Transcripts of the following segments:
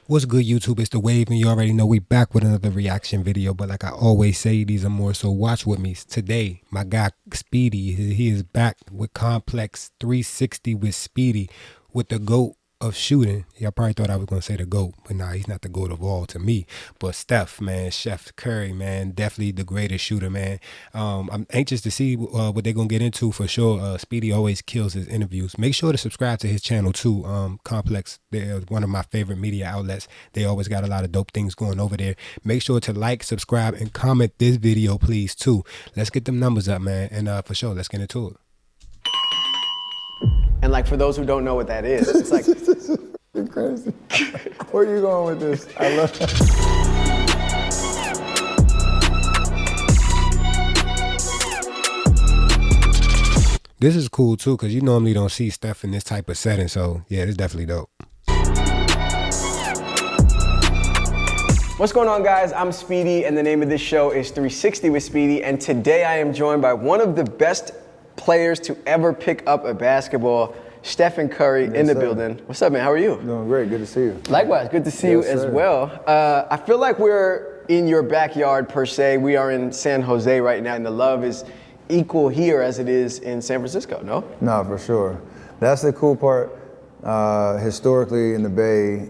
What's good, YouTube? It's the Wave, and you already know we back with another reaction video. But like I always say, these are more so watch with me. Today, my guy Speedy, he is back with Complex 360 with Speedy, with the GOAT of shooting. Y'all probably thought I was gonna say the GOAT, but nah, he's not the GOAT of all to me. But Steph, man, Chef Curry, man, definitely the greatest shooter, man. I'm anxious to see what they're gonna get into for sure. Speedy always kills his interviews. Make sure to subscribe to his channel too. Complex, they're one of my favorite media outlets. They always got a lot of dope things going over there. Make sure to like, subscribe, and comment this video, please too. Let's get them numbers up, man. And for sure, let's get into it. And like for those who don't know what that is, it's like You're crazy. Where are you going with this? I love that. This is cool too, because you normally don't see Steph in this type of setting. So yeah, it's definitely dope. What's going on, guys? I'm Speedy, and the name of this show is 360 with Speedy, and today I am joined by one of the best players to ever pick up a basketball, Steph Curry, in the building. What's up, man? How are you? Doing great. Good to see you. Likewise, good to see you as well. I feel like we're in your backyard per se. We are in San Jose right now, and the love is equal here as it is in San Francisco, no? No, for sure. That's the cool part. Historically in the Bay,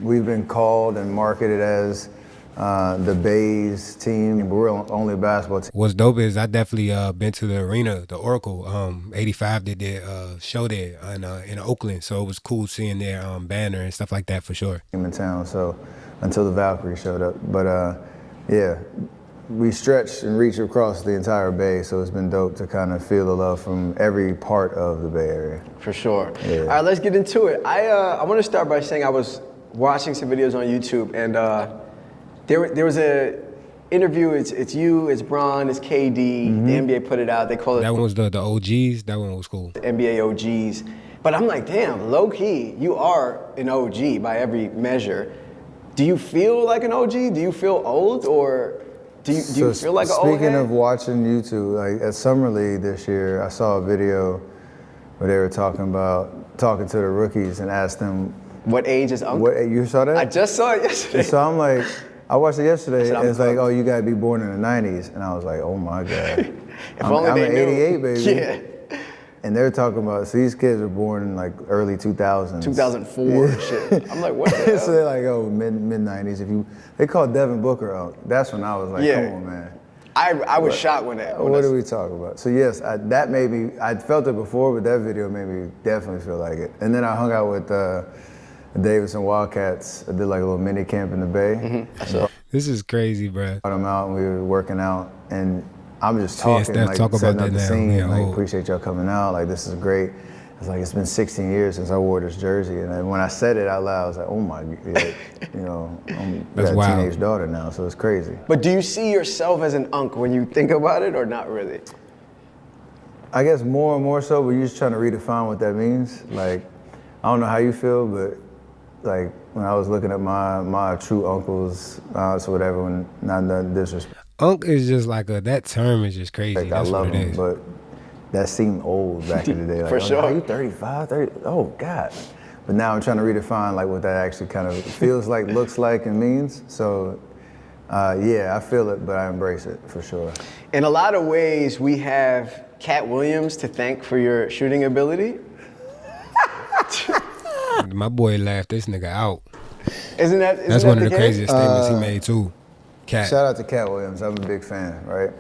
we've been called and marketed as the Bay's team, but we're only a basketball team. What's dope is I definitely been to the arena, the Oracle. 85 did their show there in Oakland, so it was cool seeing their banner and stuff like that for sure. In town, so until the Valkyrie showed up, but yeah, we stretched and reached across the entire Bay, so it's been dope to kind of feel the love from every part of the Bay Area. For sure. Yeah. All right, let's get into it. I want to start by saying I was watching some videos on YouTube, and there was a interview. It's you, it's Bron, it's KD. The NBA put it out. They call it. That one was the OGs. That one was cool. The NBA OGs. But I'm like, damn, low key, you are an OG by every measure. Do you feel like an OG? Do you feel old, or do you feel like an old head? Speaking of watching YouTube, like at Summer League this year, I saw a video where they were talking to the rookies and asked them, what age is Uncle? What, you saw that? I just saw it yesterday. So I'm like, I watched it yesterday, and it's like, cooked. oh, you gotta be born in the 90s. And I was like, oh my God. I'm only an they knew. 88, baby. Yeah. And they're talking about, so these kids were born in like early 2000s. 2004 and shit. I'm like, what the hell? So they're like, oh, mid 90s. They called Devin Booker out. That's when I was like, Yeah. come on, man. I was shocked when that. What are we talking about? So yes, that made me, I'd felt it before, but that video made me definitely feel like it. And then I hung out with Davidson Wildcats. I did like a little mini camp in the Bay. So This is crazy, bro. brought them out and we were working out, and I'm just talking, Steph, like talk about setting that up the now. scene, Yeah, like oh. appreciate y'all coming out, like this is great. It's like, it's been 16 years since I wore this jersey, and then when I said it out loud, I was like, oh my, like, you know, I That's got a wild. teenage daughter now, so it's crazy. But do you see yourself as an unk when you think about it, or not really? I guess more and more so, but you're just trying to redefine what that means. Like, I don't know how you feel, but like when I was looking at my true uncles, so whatever, when not done disrespect. Unk is just like that term is just crazy. I That's love what it him, is. but that seemed old back in the day. Like, For oh, sure. Are you 35, 30? Oh God. But now I'm trying to redefine like what that actually kind of feels like, looks like, and means. So yeah, I feel it, but I embrace it for sure. In a lot of ways, we have Cat Williams to thank for your shooting ability. My boy laughed this nigga out. Isn't that That's one of the case? craziest statements he made too. Cat. Shout out to Cat Williams. I'm a big fan, right?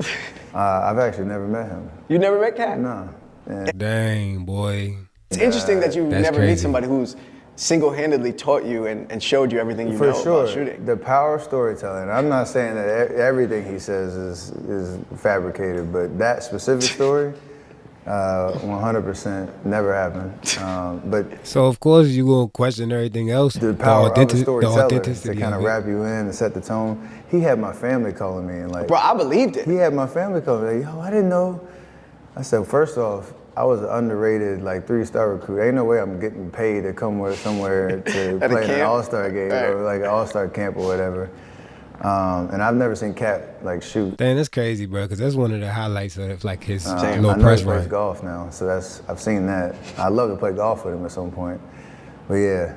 I've actually never met him. You never met Cat? No. And Dang, boy. It's interesting that you That's never meet crazy. somebody who's single-handedly taught you and showed you everything you for know sure, about shooting. the power of storytelling. I'm not saying that everything he says is fabricated, but that specific story, 100% never happened. But So of course you gonna question everything else. the power of a storyteller to authenticity kind of of it. wrap you in and set the tone. He had my family calling me and like, Bro, I believed it. he had my family calling me like, yo, I didn't know. I said, first off, I was an underrated like 3-star recruit. Ain't no way I'm getting paid to come somewhere to At a play in an camp? all-star game Right. or like an all-star camp or whatever. And I've never seen Cat like shoot. Dang, that's crazy, bro. Because that's one of the highlights of like his I little know press he plays run. golf now, so I've seen that. I'd love to play golf with him at some point. But yeah,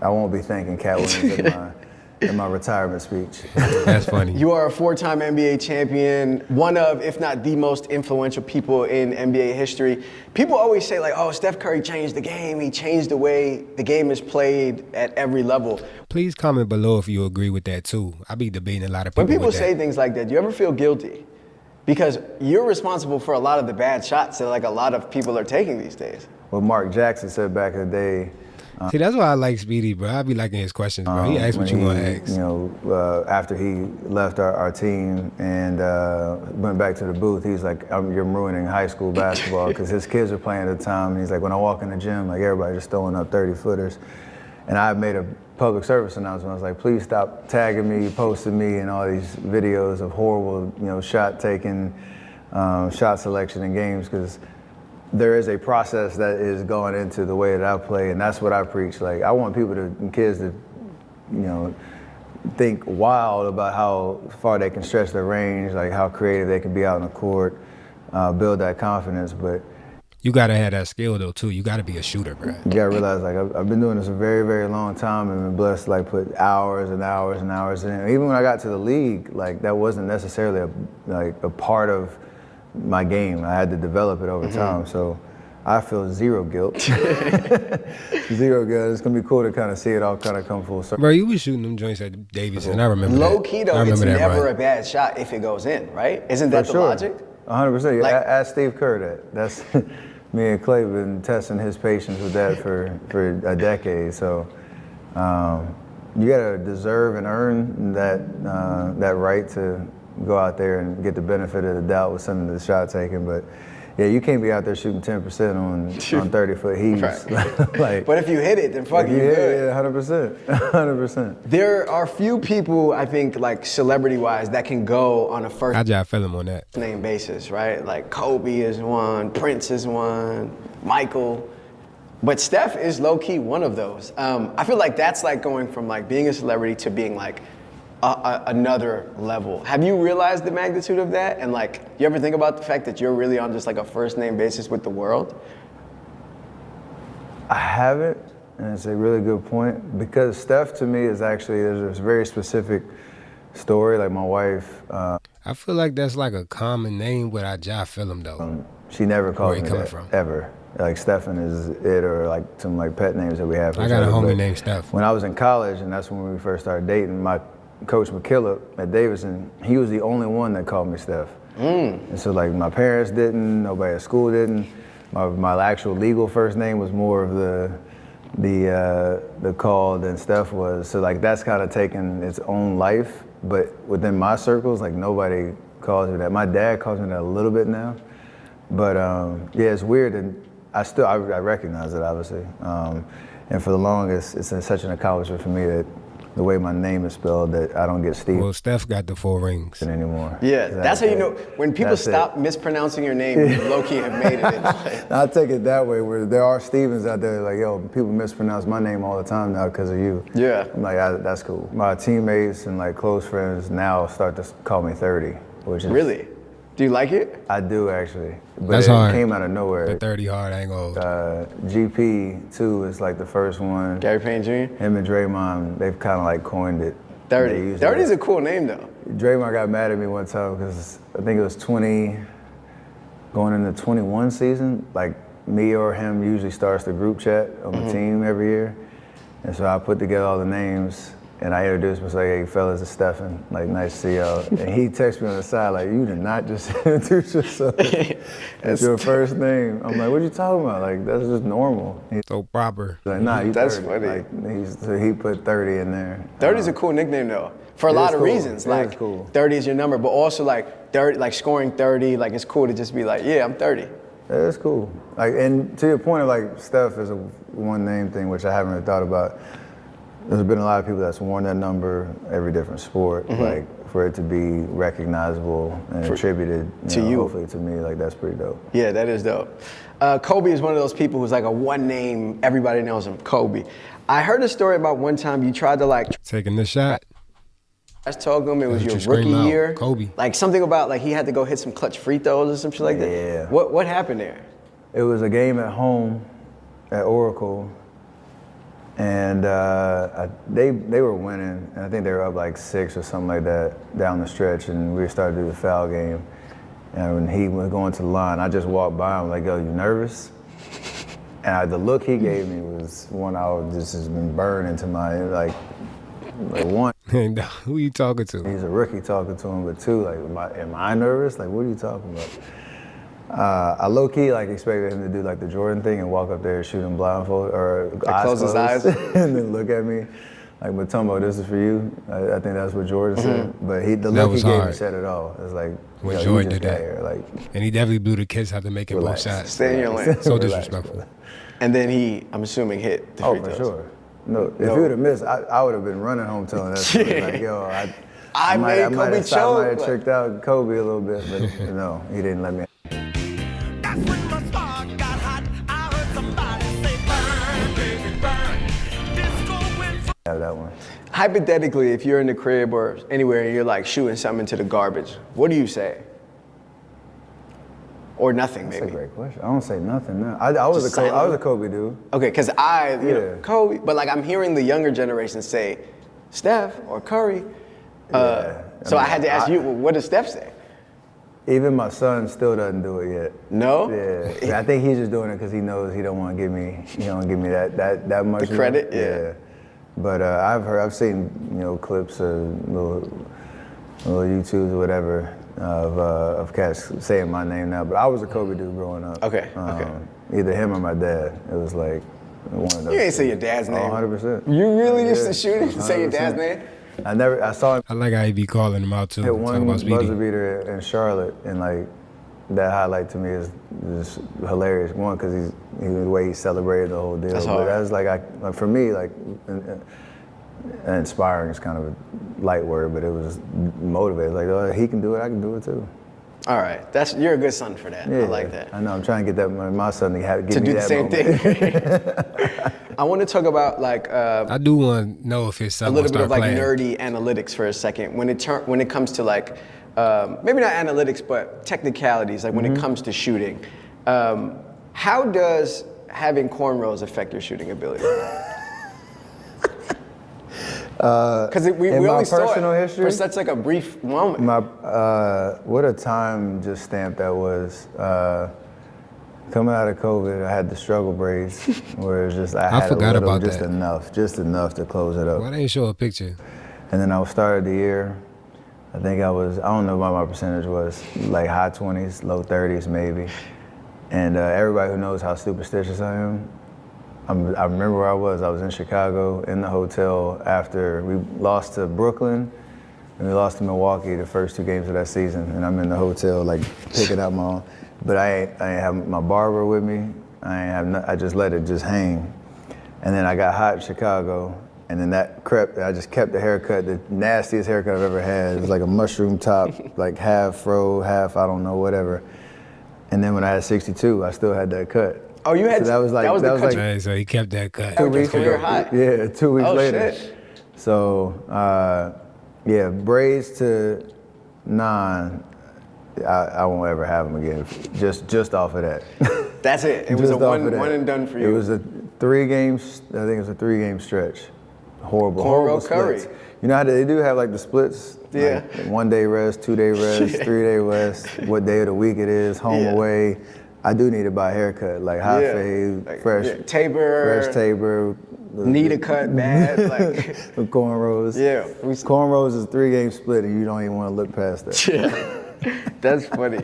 I won't be thanking Cat Williams in my retirement speech. That's funny. You are a 4-time NBA champion, one of, if not the most influential people in NBA history. People always say like, oh, Steph Curry changed the game. He changed the way the game is played at every level. Please comment below if you agree with that too. I be debating a lot of people. When people with say that. things like that, do you ever feel guilty? Because you're responsible for a lot of the bad shots that like a lot of people are taking these days. What Mark Jackson said back in the day. See, that's why I like Speedy, bro. I be liking his questions, bro. He asks what you want to ask. You know, after he left our team and went back to the booth, he was like, "You're ruining high school basketball," because his kids were playing at the time. And he's like, when I walk in the gym, like everybody just throwing up 30-footers, and I made a public service announcement. I was like, please stop tagging me, posting me, and all these videos of horrible, shot taking, shot selection in games, because there is a process that is going into the way that I play, and that's what I preach. Like, I want kids to, think wild about how far they can stretch their range, like how creative they can be out on the court, build that confidence. But you gotta have that skill though too. You gotta be a shooter, bro. you gotta realize, like, I've been doing this a very, very long time and been blessed to like put hours and hours and hours in. Even when I got to the league, like that wasn't necessarily a part of my game. I had to develop it over time, so I feel zero guilt. Zero guilt. It's gonna be cool to kind of see it all kind of come full circle. Bro, you was shooting them joints at Davidson. I remember that. Low key though, it's never a bad shot if it goes in, right? Isn't that the logic? 100%. Like, ask Steve Kerr that. That's me and Clay been testing his patience with that for a decade. So you gotta deserve and earn that right to go out there and get the benefit of the doubt with some of the shot taking. But yeah, you can't be out there shooting 10% on 30-foot heaves. Right. Like, but if you hit it, then fuck you good. Yeah, 100%. 100%. There are few people, I think, like celebrity-wise, that can go on a first I feel him on that name basis, right? Like Kobe is one, Prince is one, Michael. But Steph is low-key one of those. I feel like that's like going from like being a celebrity to being like another level. Have you realized the magnitude of that? And like, you ever think about the fact that you're really on just like a first name basis with the world? I haven't, and it's a really good point, because Steph to me is actually, there's a very specific story. Like my wife. I feel like that's like a common name, but I feel him though. She never called me coming that, from? ever. Like Stephen is it, or like some like pet names that we have. For I got a each other. homie But named Steph. When I was in college, and that's when we first started dating, my coach McKillop at Davidson, he was the only one that called me Steph. And so like my parents didn't, nobody at school didn't. My actual legal first name was more of the call than Steph was. So like that's kind of taken its own life. But within my circles, like nobody calls me that. My dad calls me that a little bit now. But yeah, it's weird, and I recognize it obviously. And for the longest, it's such an accomplishment for me that the way my name is spelled, that I don't get Steve. Well, Steph got the 4 rings Anymore. Yeah, that's how you know, when people stop mispronouncing your name, you low-key have made it. I take it that way, where there are Stevens out there like, yo, people mispronounce my name all the time now because of you. Yeah. I'm like, that's cool. My teammates and like close friends now start to call me 30, which is. Really? Do you like it? I do actually, but That's it hard. came out of nowhere. The 30 hard, I ain't gonna. GP too is like the first one. Gary Payne Jr.? Him and Draymond, they've kind of like coined it. 30. 30 is a cool name though. Draymond got mad at me one time because I think it was 20, going into 21 season. Like me or him usually starts the group chat on the team every year. And so I put together all the names and I introduced myself, like, hey fellas, it's Stephen. Like, nice to see y'all. And he texted me on the side, like, you did not just introduce yourself. That's your first name. I'm like, what you talking about? Like, that's just normal. He's So proper. like, nah, you That's 30. funny. Like, so he put 30 in there. 30 is a cool nickname though, for a lot of cool. reasons. It Like is cool. 30 is your number, but also like 30, like scoring 30, like it's cool to just be like, yeah, I'm 30. Yeah, it's cool. Like, and to your point of like Steph is a one name thing, which I haven't really thought about. There's been a lot of people that's worn that number every different sport. Like for it to be recognizable and attributed to you. hopefully to me, like that's pretty dope. Yeah, that is dope. Kobe is one of those people who's like a one name, everybody knows him, Kobe. I heard a story about one time you tried to like Taking the shot. I told him it was That's your what you rookie scream out, year. Kobe. Like something about like he had to go hit some clutch free throws or some shit like that. Yeah. What happened there? It was a game at home at Oracle, And they were winning, and I think they were up like 6 or something like that down the stretch, and we started to do the foul game. And when he was going to the line, I just walked by him like, yo, you nervous? And the look he gave me was one I was just has been burned into my, like one. Who you talking to? He's a rookie talking to him, but two, like, am I nervous? Like, what are you talking about? I low-key like expected him to do like the Jordan thing and walk up there and shoot him blindfold or like close his eyes and then look at me like, Matumbo, this is for you. I think that's what Jordan said. But the look he gave me said it all. It was like, when Jordan did that. Here, like, and he definitely blew the kids out to make it both shots. Stay in your lane. So disrespectful. And then he, I'm assuming, hit the free throws. For sure. No, if he would have missed, I would have been running home telling that story. Like, yo, I might have tricked out Kobe a little bit, but no, he didn't let me. That's when my spark got hot. I heard somebody say, burn, baby, burn. Disco went Have that one. Hypothetically, if you're in the crib or anywhere and you're like shooting something into the garbage, what do you say? Or nothing, maybe. That's a great question. I don't say nothing now. I was a Kobe dude. Okay, because you know, Kobe, but like I'm hearing the younger generation say Steph or Curry. So I had to ask you, what does Steph say? Even my son still doesn't do it yet. No? Yeah. I think he's just doing it because he knows he don't want to give me, that much. The credit, yeah. But I've seen, clips or little YouTubes or whatever of cats saying my name now. But I was a Kobe dude growing up. Okay. Either him or my dad. It was like one of those. You ain't say your dad's name. 100%. You really used to shoot it and say your dad's name? I saw him. I like how he be calling him out too. Hit one buzzer beater in Charlotte, and like that highlight to me is just hilarious. One, because the way he celebrated the whole deal. That's but hard. that was like for me, like inspiring is kind of a light word, but it was motivated. Like, oh, he can do it, I can do it too. All right, you're a good son for that. Yeah, I like that. I know. I'm trying to get my son to do me the that same moment. thing. I want to talk about like I do want to know if it's a something little bit of like playing. nerdy analytics for a second. When it comes to like maybe not analytics, but technicalities. Like when it comes to shooting, how does having cornrows affect your shooting ability? Because we only saw it for such like a brief moment. What a time just stamp that was. Coming out of COVID, I had the struggle braids, where it's just I forgot about just that. just enough to close it up. Why didn't you show a picture? And then I started the year. I think I don't know what my percentage was, like high 20s, low 30s maybe. And everybody who knows how superstitious I am, I remember where I was. I was in Chicago in the hotel after we lost to Brooklyn and we lost to Milwaukee the first 2 games of that season. And I'm in the hotel like picking up my own. But I ain't have my barber with me. I just let it just hang. And then I got hot in Chicago. And then I just kept the haircut, the nastiest haircut I've ever had. It was like a mushroom top, like half fro, half I don't know, whatever. And then when I had 62, I still had that cut. Oh, you had so that was the cut. Right, so he kept that cut. 2 weeks ago. High. Yeah, 2 weeks later. Shit. So braids to 9. I won't ever have them again. Just off of that. That's it. It was a one and done for you. It was a 3-game. I think it was a 3-game stretch. Horrible Curry. splits. You know how they do have like the splits? Yeah. Like 1 day rest, 2 day rest, 3 day rest. What day of the week it is, home away. I do need to buy a haircut, like high fade, like, fresh taper. Need a cut bad, like the cornrows. Yeah. Cornrows is a 3-game split, and you don't even want to look past that. Yeah. That's funny.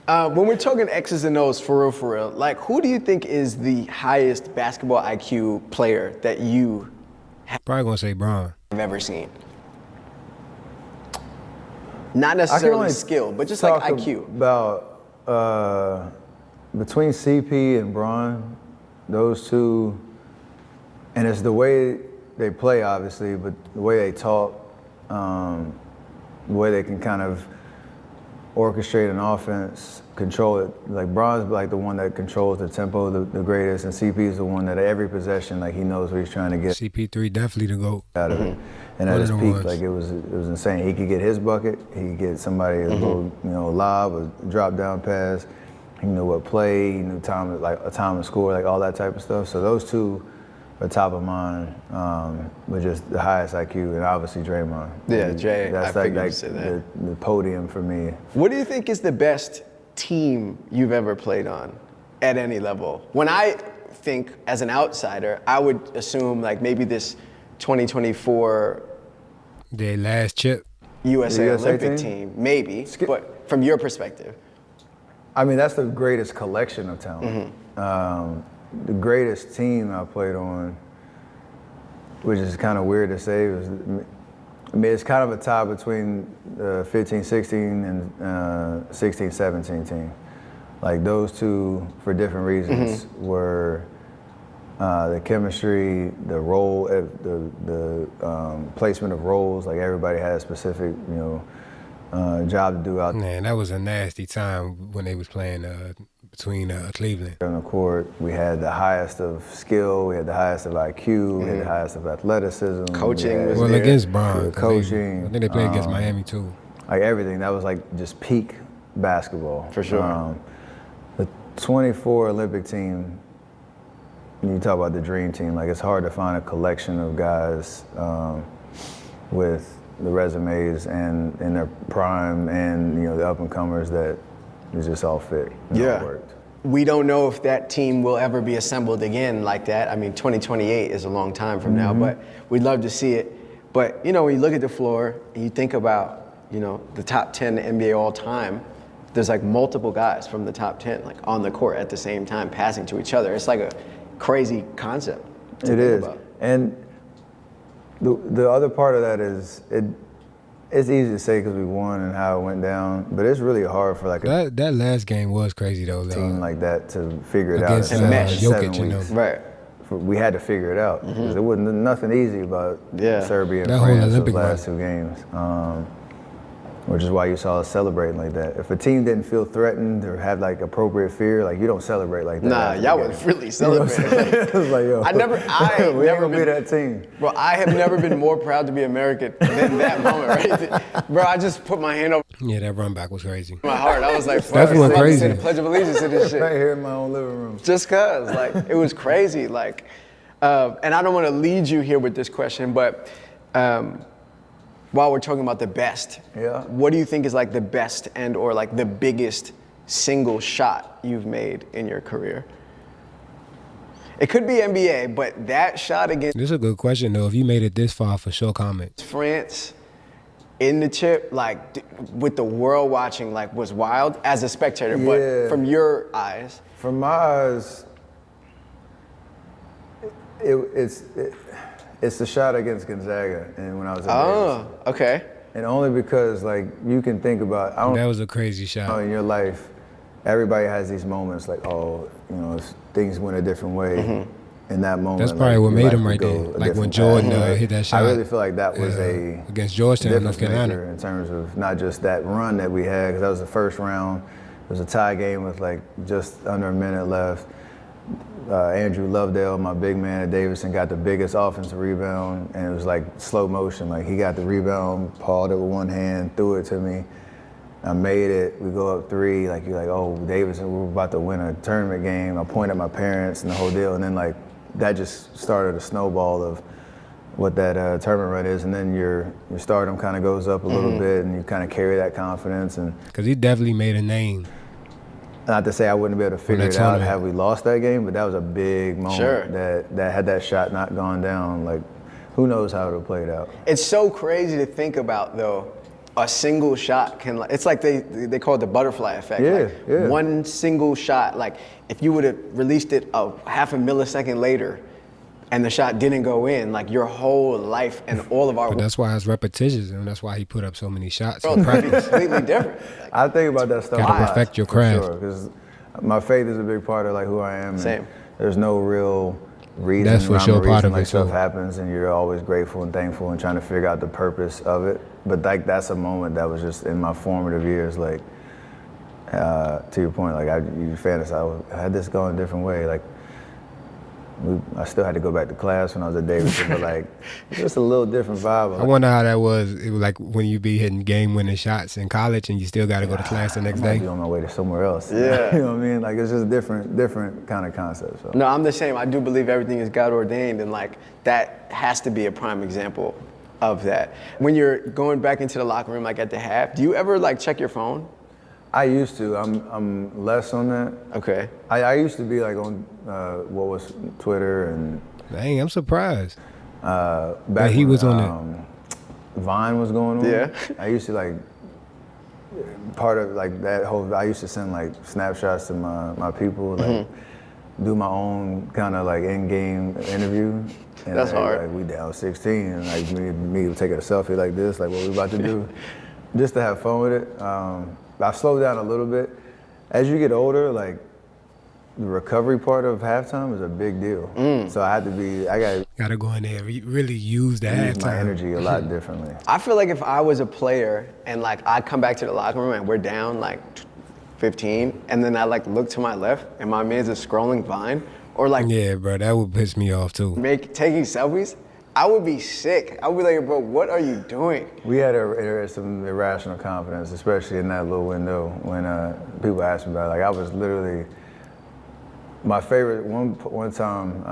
When we're talking X's and O's for real, like who do you think is the highest basketball IQ player that you Probably gonna say Bron. have ever seen? Not necessarily skill, but just like IQ. About between CP and Bron, those two, and it's the way they play, obviously, but the way they talk, the way they can kind of orchestrate an offense, control it. Like Bron's like the one that controls the tempo the greatest, and CP's the one that every possession, like he knows what he's trying to get CP3 definitely the GOAT. out of it. And at his peak, like it was insane. He could get his bucket, he could get somebody a little, lob or drop down pass. He knew what play, he knew time, like a time to score, like all that type of stuff. So those two are top of mind, but just the highest IQ, and obviously Draymond. Yeah, Jay, That's I like, figured you'd say that. the podium for me. What do you think is the best team you've ever played on at any level? When I think as an outsider, I would assume like maybe this 2024 Their last chip. USA, The USA Olympic team? team, maybe, but from your perspective. I mean, that's the greatest collection of talent. The greatest team I played on, which is kind of weird to say, was, I mean, it's kind of a tie between the 15-16 and 16-17 team. Like those two, for different reasons, were the chemistry, the role, the placement of roles. Like everybody had a specific, job to do out Man, that was a nasty time when they was playing between Cleveland. on the court. We had the highest of skill, we had the highest of IQ, we had the highest of athleticism. Coaching we had, was Well, there. against Bron. 'cause Coaching, I think they played against Miami too. like everything. That was like just peak basketball. For sure. The 24 Olympic team, when you talk about the dream team, like it's hard to find a collection of guys with the resumes and in their prime and the up and comers that is just all fit. And all worked. We don't know if that team will ever be assembled again like that. I mean, 2028 is a long time from now, but we'd love to see it. But, when you look at the floor and you think about, the top 10 in the NBA all time, there's like multiple guys from the top 10 like on the court at the same time passing to each other. It's like a crazy concept to It think is. about. And the other part of that is it's easy to say because we won and how it went down, but it's really hard for like a That last game was crazy though. team like that to figure it Against, out in mesh. 7 Jokic, weeks. Right. We had to figure it out because there wasn't nothing easy about Serbia and That whole France Olympic those last 2 games. Which is why you saw us celebrating like that. If a team didn't feel threatened or had like appropriate fear, like you don't celebrate like that. Nah, after y'all the was game. really celebrating. It was like, yo, I we never ain't gonna be been that team. Bro, I have never been more proud to be American than that moment, right? Bro, I just put my hand over Yeah, that run back was crazy. my heart. I was like, fuck, Steph went I'm about to crazy. say the Pledge of Allegiance to this shit. Right here in my own living room. Just cause, like, it was crazy. Like, and I don't want to lead you here with this question, but while we're talking about the best, what do you think is like the best and or like the biggest single shot you've made in your career? It could be NBA, but that shot against This is a good question though. If you made it this far, for sure comment. France in the chip, like with the world watching, like was wild as a spectator, but from your eyes. From my eyes, it's the shot against Gonzaga, and when I was in Vegas. Okay. And only because like you can think about, That was a crazy shot. in your life, everybody has these moments like, if things went a different way in that moment. That's probably like, what your made life him would right go there. a Like when different Jordan path. hit that shot. I really feel like that was against Georgetown, North difference Carolina. maker in terms of not just that run that we had, because that was the first round. It was a tie game with like just under a minute left. Andrew Lovedale, my big man at Davidson, got the biggest offensive rebound, and it was like slow motion. Like he got the rebound, paused it with one hand, threw it to me. I made it. We go up 3. Like you're like, oh, Davidson, we're about to win a tournament game. I point at my parents and the whole deal, and then like that just started a snowball of what that tournament run is, and then your stardom kind of goes up a little bit, and you kind of carry that confidence. And Because he definitely made a name. not to say I wouldn't be able to figure that it out tournament. had we lost that game, but that was a big moment that had that shot not gone down. Like, who knows how it would have played out. It's so crazy to think about, though. A single shot can, it's like they call it the butterfly effect. Yeah. One single shot, like if you would have released it a half a millisecond later and the shot didn't go in, like your whole life and all of our But that's why it's repetitious, and that's why he put up so many shots world in is practice. completely different. Like, I think about that stuff. Gotta a lot, perfect your for craft. sure, because my faith is a big part of like who I am. And Same. There's no real reason. That's for rhyme or sure part reason, of like it, stuff too. happens, and you're always grateful and thankful and trying to figure out the purpose of it. But like that's a moment that was just in my formative years. Like to your point, like you fantasize, I had this going a different way. Like I still had to go back to class when I was at Davidson, but like, it's just a little different vibe. I wonder how that was. It was like when you be hitting game-winning shots in college and you still got to go to class the next I might day. be on my way to somewhere else. Yeah. You know what I mean? Like, it's just different kind of concept. So. No, I'm the same. I do believe everything is God ordained, and like that has to be a prime example of that. When you're going back into the locker room, like at the half, do you ever like check your phone? I used to. I'm less on that. Okay. I used to be like on what was Twitter and Dang, I'm surprised. back he when, was on Vine was going on. Yeah. I used to like part of like that whole. I used to send like snapshots to my people, like do my own kind of like in-game interview. And That's hard. Like we down 16, and like me taking a selfie like this, like what we about to do, just to have fun with it. I slowed down a little bit. As you get older, like the recovery part of halftime is a big deal. So I got Got to go in there, really use the to use my halftime. energy a lot differently. I feel like if I was a player and like I come back to the locker room and we're down like 15, and then I like look to my left and my man's is scrolling Vine or like Yeah, bro, that would piss me off too. taking selfies, I would be sick. I would be like, bro, what are you doing? We had some irrational confidence, especially in that little window when people asked me about it. Like I was literally, my favorite, one time,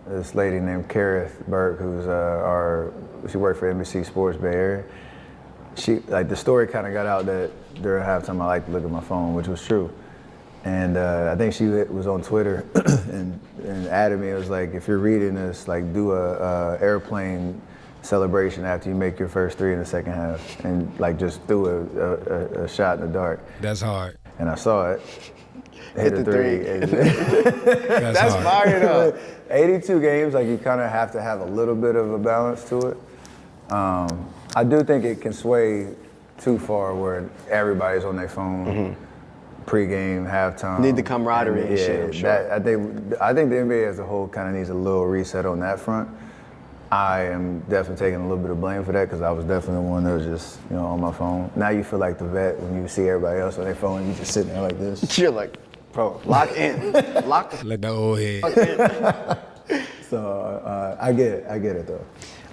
this lady named Kareth Burke, who's she worked for NBC Sports Bay Area. She, like the story kind of got out that during halftime I like to look at my phone, which was true. And I think she was on Twitter and added me. It was like, if you're reading this, like do a airplane celebration after you make your first three in the second half, and like just threw a shot in the dark. That's hard. And I saw it, hit the a three. That's hard. fired up. 82 games, like you kind of have to have a little bit of a balance to it. I do think it can sway too far where everybody's on their phone. Pre-game, halftime. Need the camaraderie and shit, I'm sure. I think the NBA as a whole kind of needs a little reset on that front. I am definitely taking a little bit of blame for that because I was definitely the one that was just, on my phone. Now you feel like the vet when you see everybody else on their phone, you just sitting there like this. You're like, bro, lock in. Lock the Let the old head. So I get it though.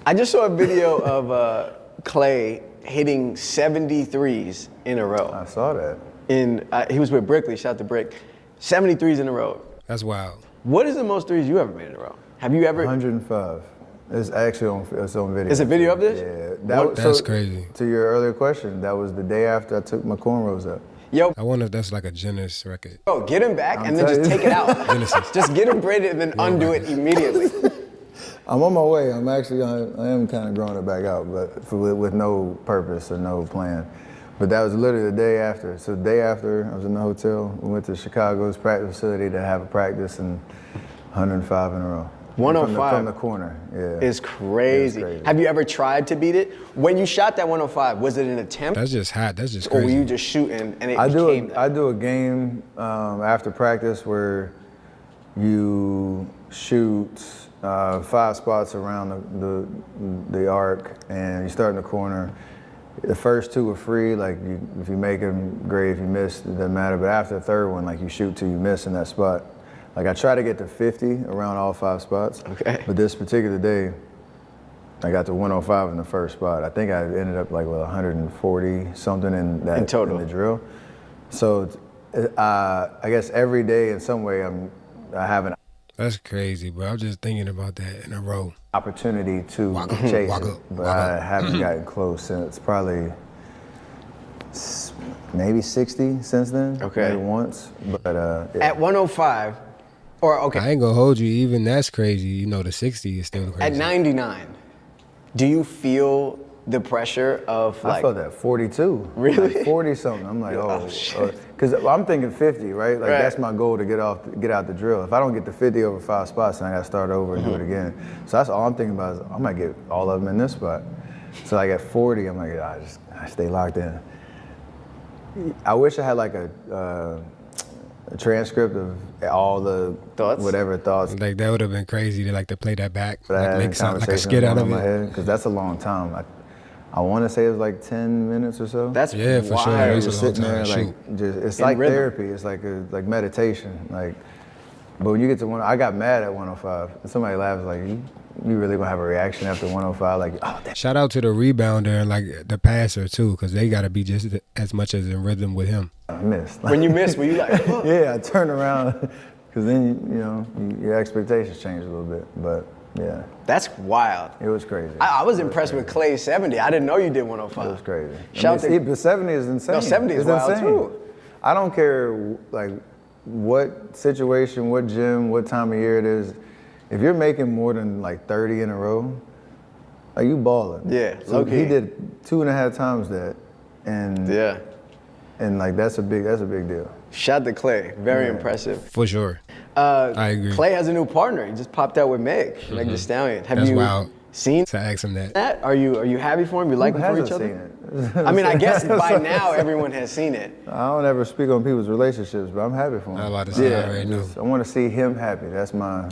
I just saw a video of Clay hitting 73s in a row. I saw that. He was with Brickley, shout out to Brick. 73s in a row. That's wild. What is the most threes you ever made in a row? Have you ever? 105. It's actually it's on video. Is a video of this? Yeah. That's crazy. To your earlier question, that was the day after I took my cornrows up. Yo, I wonder if that's like a Guinness record. bro, get him back I'm and then just telling take you. it out. Genesis. Just get him braided and then undo it immediately. I'm on my way. I am kind of growing it back out, but with no purpose or no plan. But that was literally the day after. So the day after, I was in the hotel. We went to Chicago's practice facility to have a practice, and 105 in a row. 105 from the corner. Yeah. It's crazy. It's crazy. Have you ever tried to beat it? When you shot that 105, was it an attempt? That's just hot. That's just Or were crazy. you just shooting and it I became that? do a game after practice where you shoot 5 spots around the arc, and you start in the corner. The first 2 are free. Like if you make them, great. If you miss, it doesn't matter. But after the third one, like you shoot till you miss in that spot. Like I try to get to 50 around all 5 spots. Okay. But this particular day, I got to 105 in the first spot. I think I ended up like with 140 something in In total. the drill. So I guess every day in some way I have an That's crazy, bro. I'm just thinking about that in a row. opportunity to Walk up, chase walk it, up, but walk I up. haven't gotten close since probably maybe 60 since then. Okay. Maybe once, but yeah. At 105, or okay, I ain't gonna hold you. Even that's crazy. The 60 is still crazy. at 99, do you feel the pressure of I like, felt that 42. Really? Like 40 something. I'm like, Oh, oh, shit. because I'm thinking 50, right? Like Right. that's my goal to get out the drill. If I don't get to 50 over 5 spots, then I got to start over and do it again. So that's all I'm thinking about is I might get all of them in this spot. So like at 40, I'm like, I stay locked in. I wish I had like a transcript of all the Thoughts? whatever thoughts Like that would have been crazy to play that back, that I had in make something like a conversations skit out going of on in my it. head, because that's a long time. I want to say it was like 10 minutes or so. that's Yeah, for sure. wild. It's a Just long sitting there, time. like, it's In like rhythm. therapy. It's like meditation. Like, But when you get to I got mad at 105. And somebody laughs like, you really gonna have a reaction after 105? Like, oh, damn. Shout out to the rebounder and like the passer too, because they got to be just as much as in rhythm with him. I missed. When you missed, were you like, oh. Yeah, I turned around because then, your expectations change a little bit. But yeah. That's wild. It was crazy. I was impressed with Clay's 70. I didn't know you did 105. It was crazy. The 70 is insane. No, 70 is wild insane. too. I don't care like what situation, what gym, what time of year it is. If you're making more than like 30 in a row, are you balling? Yeah, So low-key. he did 2.5 times that, and Yeah. and like that's a big deal. Shout to Clay. Very impressive. For sure. I agree. Clay has a new partner. He just popped out with Meg, Meg Thee Stallion. Have That's you wild. seen To ask him that. that? Are you happy for him? You like Who him for hasn't each other? seen it? I mean, I guess by now everyone has seen it. I don't ever speak on people's relationships, but I'm happy for him. I'm about to say, Yeah. I already know. I want to see him happy. That's my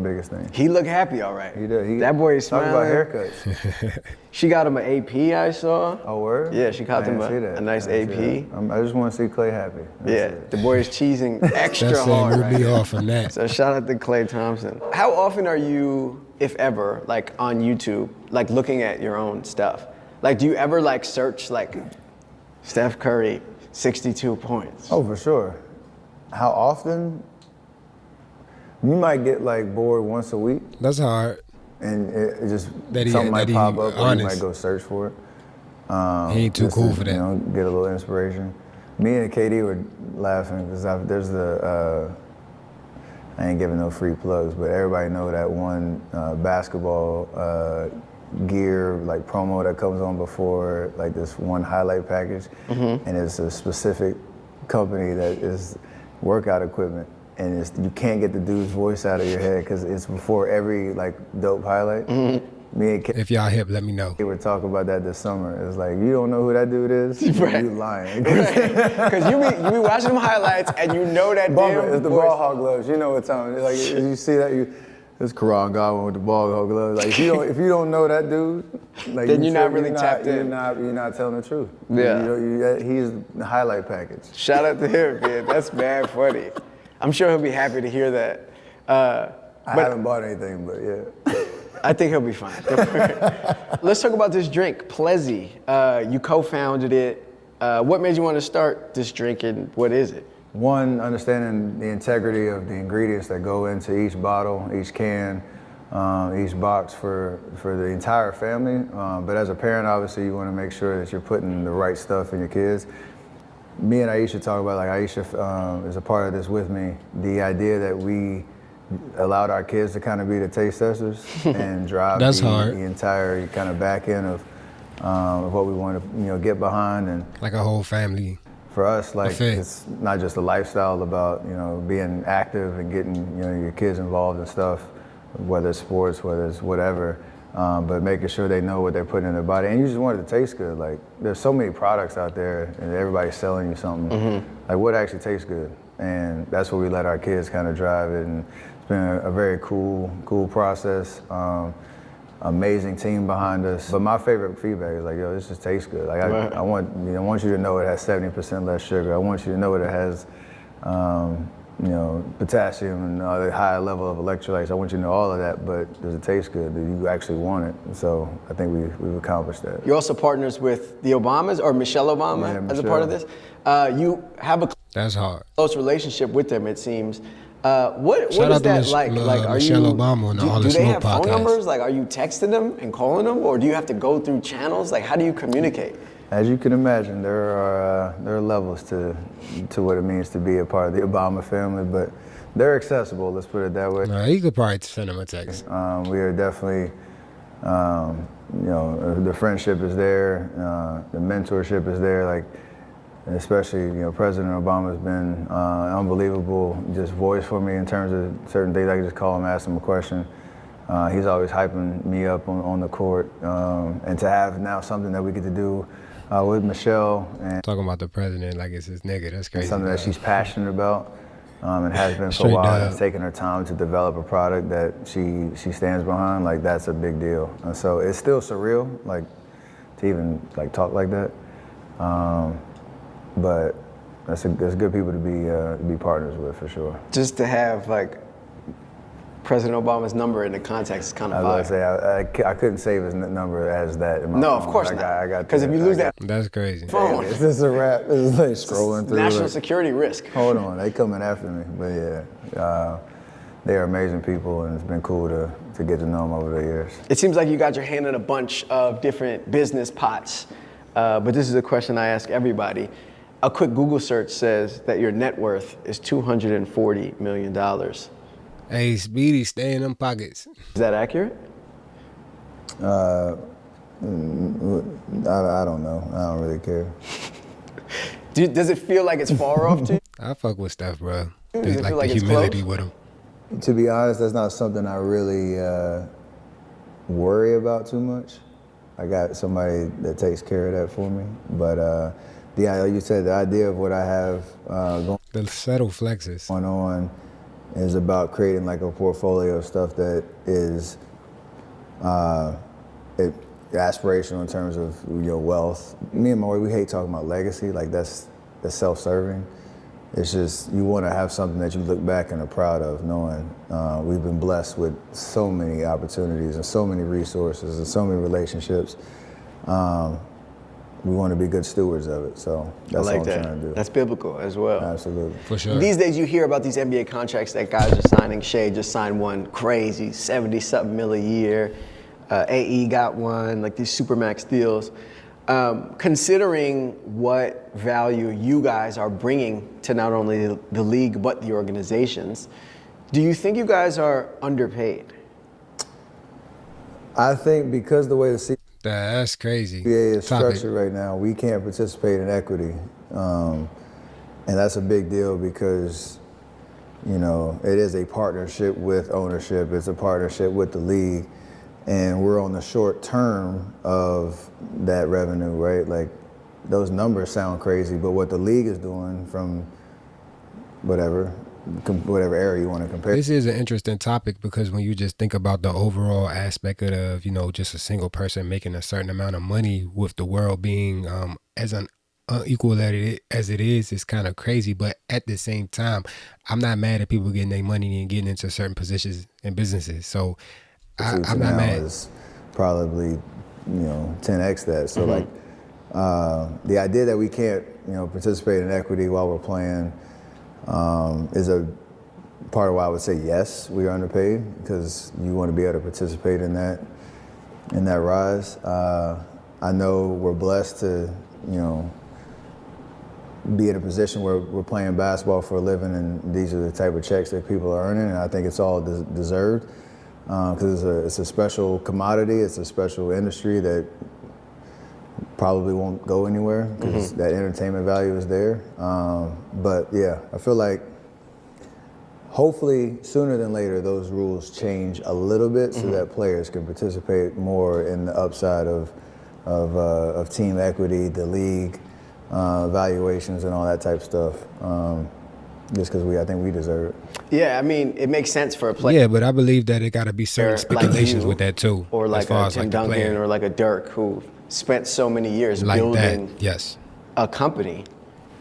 biggest thing. He looked happy, all right. He did. That boy is Talk smiling. about haircuts. She got him an AP, I saw. Oh, word? Yeah, she caught I him didn't see a that. nice I didn't see AP. that. I just want to see Clay happy. That's Yeah, it. the boy is cheesing extra That's hard saying right we'll be now. off on that. So shout out to Clay Thompson. How often are you, if ever, like on YouTube, like looking at your own stuff? Like, do you ever like search like Steph Curry, 62 points? Oh, for sure. How often? You might get like bored once a week, That's hard. and it just That he- something might that he pop up, or you honest. might go search for it. He ain't too Just cool to, for that. Get a little inspiration. Me and KD were laughing because there's the. I ain't giving no free plugs, but everybody know that one basketball gear like promo that comes on before like this one highlight package, and it's a specific company that is workout equipment, and you can't get the dude's voice out of your head because it's before every like dope highlight. Me and If y'all hip, let me know. we were talking about that this summer. It's like, you don't know who that dude is? Right. You lying. Because you be watching them highlights and you know that Bummer, damn it's the voice. ball hog gloves. You know what time. Like you see that, it's Karan Godwin with the ball hog gloves. Like if you don't know that dude, like Then you're not really tapped in. You're not telling the truth. Yeah. He's the highlight package. Shout out to him, man. That's mad funny. I'm sure he'll be happy to hear that. I haven't bought anything, but yeah. I think he'll be fine. Let's talk about this drink, Plezzy. You co-founded it. What made you want to start this drink, and what is it? One, understanding the integrity of the ingredients that go into each bottle, each can, each box for the entire family. But as a parent, obviously, you want to make sure that you're putting the right stuff in your kids. Me and Aisha talk about, like Aisha is a part of this with me, the idea that we allowed our kids to kind of be the taste testers and drive That's hard. the entire kind of back end of what we want to get behind. And Like a whole family. for us, like Buffet. it's not just a lifestyle about being active and getting your kids involved in stuff, whether it's sports, whether it's whatever, but making sure they know what they're putting in their body. And you just want it to taste good. Like there's so many products out there, and everybody's selling you something. Like what actually tastes good, and that's what we let our kids kind of drive it. And it's been a very cool process. Amazing team behind us. But my favorite feedback is like, yo, this just tastes good. Like I want you to know it has 70% less sugar. I want you to know it has potassium and a high level of electrolytes. I want you to know all of that, but does it taste good? Do you actually want it? And so I think we've accomplished that. You're also partners with the Obamas, or Michelle Obama, Yeah, as a part of this. You have a That's hard. close relationship with them, it seems. What Shout is out to that like? Are Michelle you, Obama on the All do the they Smoke have phone podcast. numbers? Like, are you texting them and calling them, or do you have to go through channels? Like, how do you communicate? As you can imagine, there are levels to what it means to be a part of the Obama family, but they're accessible. Let's put it that way. Nah, you could probably send him a text. We are definitely, the friendship is there, the mentorship is there. Like, especially, President Obama has been an unbelievable just voice for me in terms of certain things. I can just call him, ask him a question. He's always hyping me up on the court, and to have now something that we get to do with Michelle and Talking about the president like it's his nigga. That's crazy. something that she's passionate about. And has been for a Straight while. dub. And it's taken her time to develop a product that she stands behind. Like that's a big deal. And so it's still surreal, like to even like talk like that. But that's good people to be partners with for sure. Just to have like President Obama's number in the context is kind of I was gonna say I couldn't save his number as that in my No, phone. of course not. Because if you lose that That's crazy. phone, It's just a wrap. It's like scrolling through. national like, security risk. hold on, they coming after me. But yeah, they are amazing people, and it's been cool to get to know them over the years. It seems like you got your hand in a bunch of different business pots, but this is a question I ask everybody. A quick Google search says that your net worth is $240 million. Is Hey, Speedy, stay in them pockets. that accurate? I don't know. I don't really care. Does it feel like it's far off to you? I fuck with Steph, bro. Does There's it like feel the like it's humility close? with him. To be honest, that's not something I really worry about too much. I got somebody that takes care of that for me. But like you said, the idea of what I have The subtle flexes. going on is about creating like a portfolio of stuff that is aspirational in terms of your wealth. Me and Maury, we hate talking about legacy. Like that's self-serving. It's just you want to have something that you look back and are proud of, knowing we've been blessed with so many opportunities and so many resources and so many relationships. We want to be good stewards of it, so that's I like what I'm that. trying to do. That's biblical as well. Absolutely. For sure. These days you hear about these NBA contracts that guys are signing. Shea just signed one crazy, 70-something mil a year. A.a. got one, like these supermax deals. Considering what value you guys are bringing to not only the league but the organizations, do you think you guys are underpaid? I think because the way the That's crazy. CBA is Topic. structured right now, we can't participate in equity. And that's a big deal because, it is a partnership with ownership. It's a partnership with the league. And we're on the short term of that revenue, right? Like those numbers sound crazy, but what the league is doing from whatever area you want to compare. This is an interesting topic because when you just think about the overall aspect of, just a single person making a certain amount of money with the world being as unequal as it is, it's kind of crazy. But at the same time, I'm not mad at people getting their money and getting into certain positions in businesses. So I'm not now mad. is probably 10x that. So like the idea that we can't participate in equity while we're playing is a part of why I would say yes, we are underpaid because you want to be able to participate in that rise. I know we're blessed to be in a position where we're playing basketball for a living, and these are the type of checks that people are earning, and I think it's all deserved. Because it's a special commodity, it's a special industry that probably won't go anywhere because that entertainment value is there. But yeah, I feel like hopefully sooner than later those rules change a little bit so that players can participate more in the upside of team equity, the league, valuations and all that type of stuff. Just because I think we deserve it. Yeah, I mean, it makes sense for a player. Yeah, but I believe that it got to be certain like speculations you, with that too. Or as like far a as Tim like the Duncan player. or like a Dirk who spent so many years Like building that, yes. a company.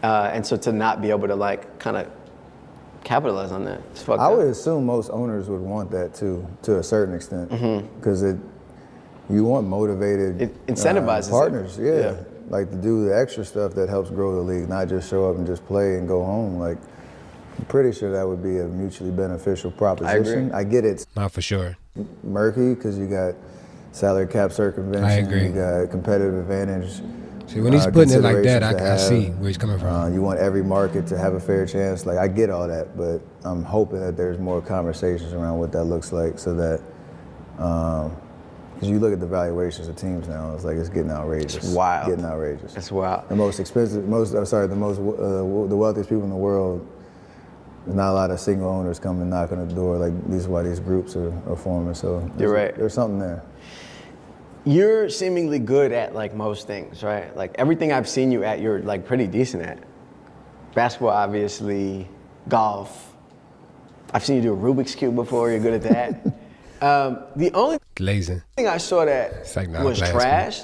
And so to not be able to like kind of capitalize on that, it's fucked I up. would assume most owners would want that too, to a certain extent, because you want motivated It incentivizes partners, it. yeah. Yeah. Like to do the extra stuff that helps grow the league, not just show up and just play and go home. Like, I'm pretty sure that would be a mutually beneficial proposition. I get it's Not for sure. murky because you got salary cap circumvention, I agree. you got competitive advantage. See, when he's putting it like that, considerations to I see have. where he's coming from. You want every market to have a fair chance. Like, I get all that, but I'm hoping that there's more conversations around what that looks like so that, because you look at the valuations of teams now, it's like it's getting outrageous. It's wild. Getting outrageous. It's wild. The most expensive, the wealthiest people in the world, there's not a lot of single owners coming and knocking on the door. Like, this is why these groups are forming. So You're right. There's something there. You're seemingly good at like most things, right? Like everything I've seen you at, you're like pretty decent at. Basketball, obviously, golf. I've seen you do a Rubik's Cube before, you're good at that. The only Glazing. thing I saw that It's like, nah, was glass, trash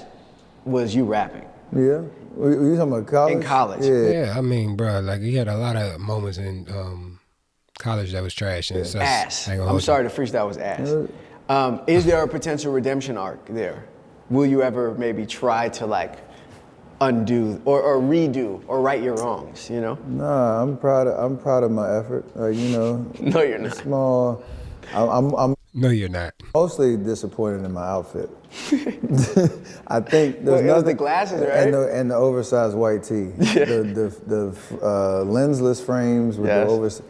was you rapping. Yeah. Were you talking about college? In college. Yeah. Yeah, I mean, bro, like he had a lot of moments in college that was trash and such. Ass. I ain't gonna I'm hold you. sorry, the freestyle was ass. Is there a potential redemption arc there? Will you ever maybe try to like undo or redo or right your wrongs, you know? Nah, I'm proud of my effort. Like, you know, No, you're not. small. I'm No, you're not. mostly disappointed in my outfit. I think Well, there's it was nothing. the glasses, right? And the oversized white tee. The lensless frames with Yes. the oversized.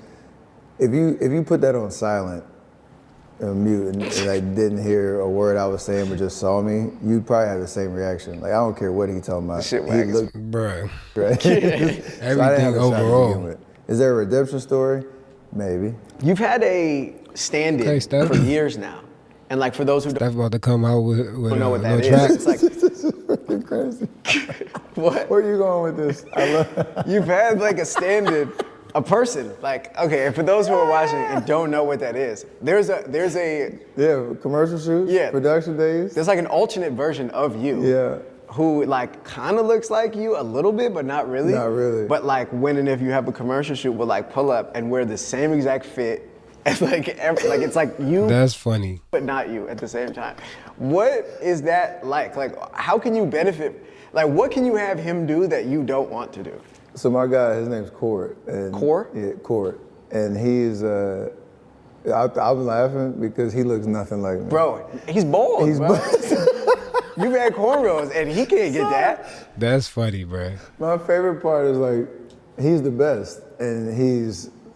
If you put that on silent, mute, and like didn't hear a word I was saying but just saw me, you'd probably have the same reaction. Like I don't care what he talking about. Shit He wags. looked Bro, right. So I didn't have everything a shot to overall. begin with. Is there a redemption story? Maybe. You've had a stand-in Okay, Steph. for years now. And like for those who That's about to come out with don't know a what that little track. is, it's like, This is freaking crazy. what? Where are you going with this? I love. You've had like a stand-in, a person. Like, okay, and for those who are watching and don't know what that is, there's a Yeah, commercial shoots. Yeah. Production days. there's like an alternate version of you. Yeah. Who like kind of looks like you a little bit, but not really. Not really. But like when and if you have a commercial shoot, will like pull up and wear the same exact fit, and like it's like you, That's funny. but not you at the same time. What is that like? Like how can you benefit? Like what can you have him do that you don't want to do? So my guy, his name's Court. And Court? Yeah, Court. And he's, I was laughing because he looks nothing like me. Bro, he's bald, He's bro. You've had cornrows and he can't get that. That's funny, bro. My favorite part is like, he's the best. And he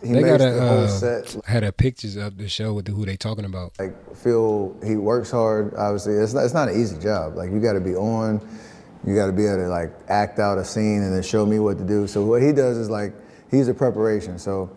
They makes got the whole set had a pictures of the show with who they talking about. like feel, he works hard, obviously. It's not an easy job. Like you gotta be on, you gotta be able to like act out a scene and then show me what to do. So what he does is like, he's a preparation. So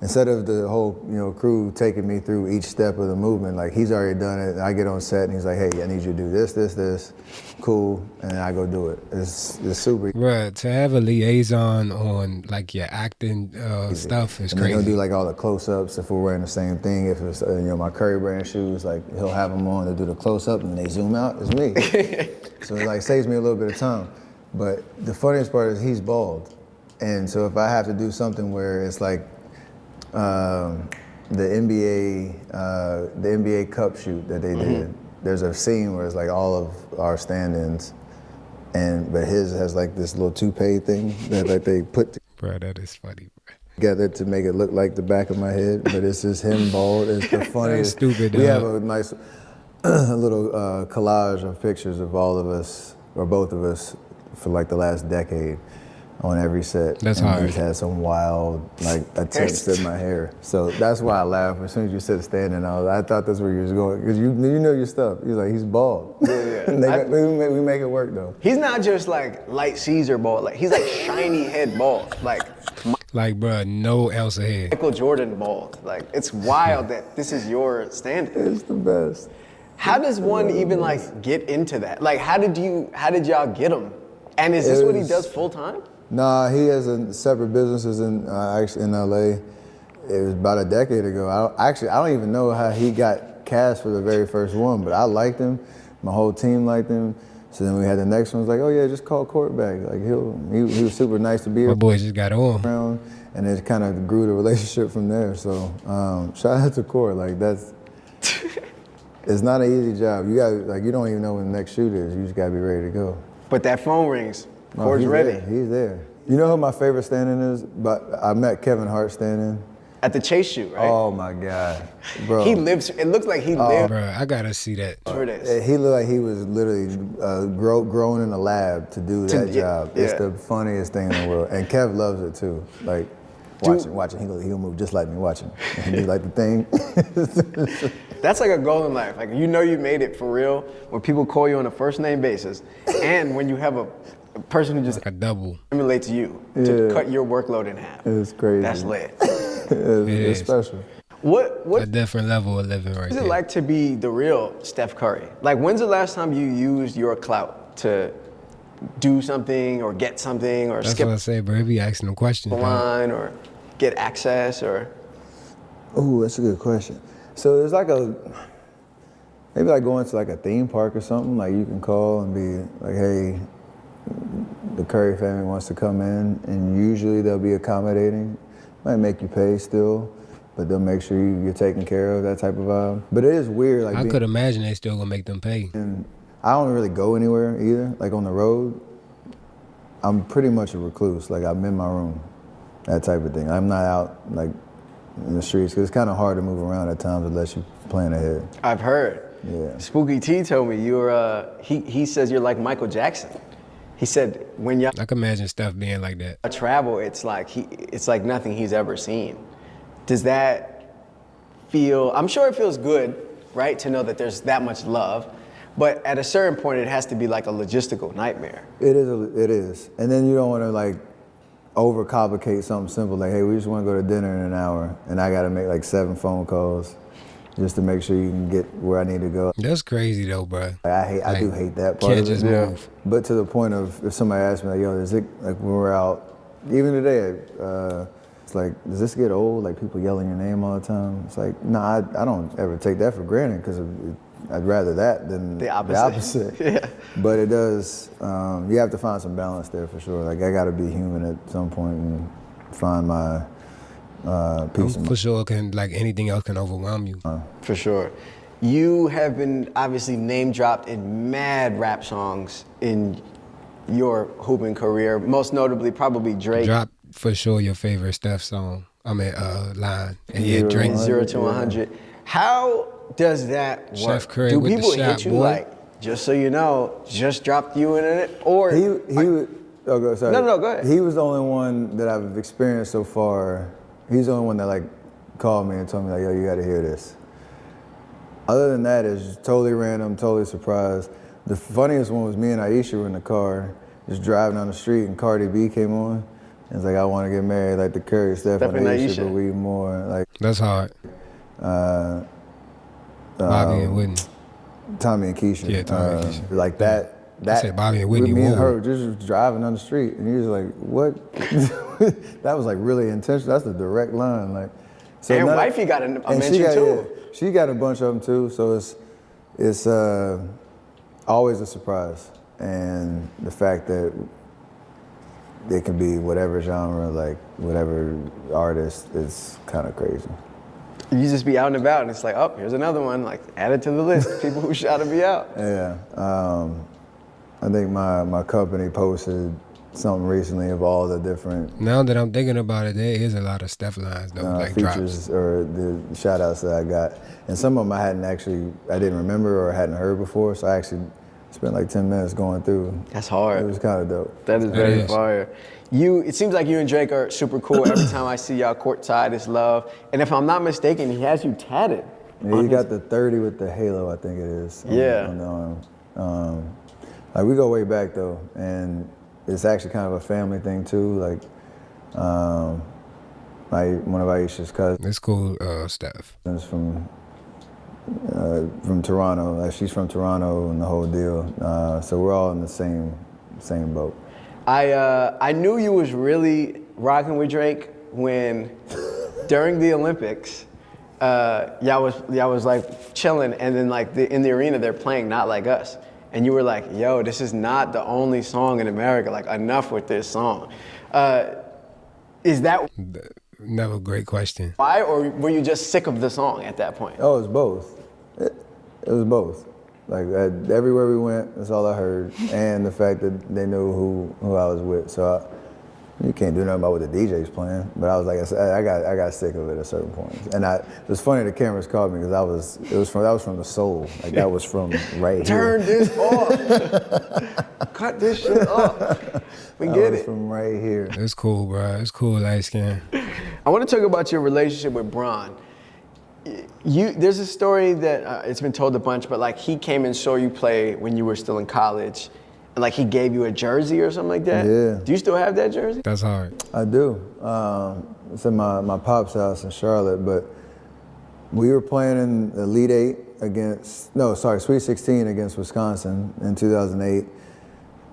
instead of the whole, crew taking me through each step of the movement, like he's already done it. And I get on set and he's like, hey, I need you to do this. Cool. And then I go do it. It's super Bruh, to have a liaison on like your acting stuff is and then he'll crazy. do like all the close-ups if we're wearing the same thing. If it's my Curry brand shoes, like he'll have them on to do the close-up and they zoom out. It's me. So it like saves me a little bit of time. But the funniest part is he's bald, and so if I have to do something where it's like the NBA Cup shoot that they did, there's a scene where it's like all of our stand-ins, but his has like this little toupee thing that like they put Bruh, that is funny, bruh. together to make it look like the back of my head, but it's just him bald. It's the funniest. stupid, We dog. have a nice little collage of pictures of all of us, or both of us, for like the last decade on every set. That's and hard. He's had some wild like attempts at my hair. So that's why I laughed. As soon as you said standing, I thought that's where you was going. Because you know your stuff. He's like, he's bald. Yeah. we make it work though. He's not just like light Caesar bald, like he's like shiny head bald, like Like, bruh, no Elsa head. Michael Jordan bald. Like it's wild that this is your stand-in. It's the best. How does one even like get into that? Like how did y'all get him? And is this It what he was- does full time? Nah, he has separate businesses actually in LA. It was about a decade ago. I don't even know how he got cast for the very first one, but I liked him. My whole team liked him. So then we had the next one. Was like, oh yeah, just call Court back. Like he was super nice to be My boy just got on. around, and it kind of grew the relationship from there. So shout out to Court. Like that's, it's not an easy job. You got you don't even know when the next shoot is. You just gotta be ready to go. But that phone rings. No, Court's he's ready. there. He's there. You know who my favorite stand-in is? But I met Kevin Hart stand-in. At the chase shoot, right? Oh my God, bro. He lives. It looks like he lives Bruh, I gotta see that. for this. He looked like he was literally grown in a lab to do that job. It's yeah. the funniest thing in the world, and Kev loves it too. Like watching, he'll move just like me. Watching, he do like the thing. That's like a goal in life. Like you know you made it for real when people call you on a first name basis, and when you have a person who just Like a double. emulates you to Yeah. cut your workload in half. It's crazy. That's lit. It's is. special. What A different level of living right is it there. like to be the real Steph Curry? Like when's the last time you used your clout to do something or get something or That's skip what I say, bro. He be asking them questions, a dog. line or get access or Ooh, that's a good question. So there's like maybe like going to like a theme park or something. Like you can call and be like, hey, the Curry family wants to come in, and usually they'll be accommodating. Might make you pay still, but they'll make sure you're taken care of, that type of vibe. But it is weird. Like I could imagine they still gonna make them pay. And I don't really go anywhere either. Like on the road, I'm pretty much a recluse. Like I'm in my room, that type of thing. I'm not out like in the streets because it's kind of hard to move around at times unless you're playing ahead. I've heard. Yeah. Spooky T told me you're. He says you're like Michael Jackson. He said when y'all I can imagine Steph being like that. travel, it's like nothing he's ever seen. Does that feel? I'm sure it feels good, right, to know that there's that much love. But at a certain point, it has to be like a logistical nightmare. It is. And then you don't want to like overcomplicate something simple. Like, hey, we just want to go to dinner in an hour, and I got to make like 7 phone calls just to make sure you can get where I need to go. That's crazy though, bro. I do hate that part Can't of it. just move. But to the point of if somebody asks me like, yo, is it like when we're out, even today, it's like, does this get old? Like people yelling your name all the time? It's like, I don't ever take that for granted because I'd rather that than The opposite. Yeah. But it does, you have to find some balance there for sure. Like I gotta be human at some point and find my peace of mind. For sure, like anything else can overwhelm you. For sure. You have been obviously name dropped in mad rap songs in your hooping career, most notably probably Drake. Drop for sure your favorite Steph song. I mean, line. And yeah, 0 to Drake. 100. 0 to 100. How does that work? Steph Curry Do with the people shot, hit you boy. like, just so you know, just dropped you in it? Or Sorry. No, go ahead. He was the only one that I've experienced so far. He's the only one that like called me and told me like, yo, you gotta hear this. Other than that, it's just totally random, totally surprised. The funniest one was me and Aisha were in the car, just driving down the street, and Cardi B came on. And it's like, I want to get married, like the Curry, Steph and Aisha, but we more like. That's hard. Bobby and Whitney. Tommy and Keisha. Yeah, Tommy and Keisha. Like that. I said Bobby and Whitney. Me and whoa. her just driving down the street, and he was like, "What?" That was like really intentional. That's a direct line, like. So and wifey got a mention too. Yeah, she got a bunch of them too. So it's always a surprise, and the fact that it can be whatever genre, like whatever artist, is kind of crazy. You just be out and about, and it's like, oh, here's another one. Like, add it to the list. People who shot to be out. Yeah. I think my company posted something recently of all the different Now that I'm thinking about it, there is a lot of Steph lines though, like features drops. or the shout outs that I got. And some of them I didn't remember or hadn't heard before, so I actually spent like 10 minutes going through. That's hard. It was kind of dope. That is very is. fire. It seems like you and Drake are super cool. Every time I see y'all courtside, it's love. And if I'm not mistaken, he has you tatted. Yeah, he got the 30 with the halo, I think it is. On the arm. Like we go way back though, and it's actually kind of a family thing too. Like, one of Aisha's cousins It's cool, Steph. from Toronto. Like she's from Toronto and the whole deal. So we're all in the same boat. I knew you was really rocking with Drake when during the Olympics, y'all was like chilling, and then like in the arena they're playing Not Like Us, and you were like, yo, this is not the only song in America. Like enough with this song. Is that Never great question. why, or were you just sick of the song at that point? Oh, it was both. It was both. Like everywhere we went, that's all I heard, and the fact that they knew who I was with. So you can't do nothing about what the DJ's playing. But I was like, I got sick of it at a certain point. And it was funny the cameras called me because that was from the soul. Like that was from right here. Turn this off. Cut this shit off. We That get was it. from right here. It's cool, bro. It's cool, light skin. I want to talk about your relationship with Bron. There's a story that it's been told a bunch, but like he came and saw you play when you were still in college, and like he gave you a jersey or something like that. Yeah. Do you still have that jersey? That's hard. I do. It's in my pop's house in Charlotte, but we were playing in the Elite Eight Sweet 16 against Wisconsin in 2008.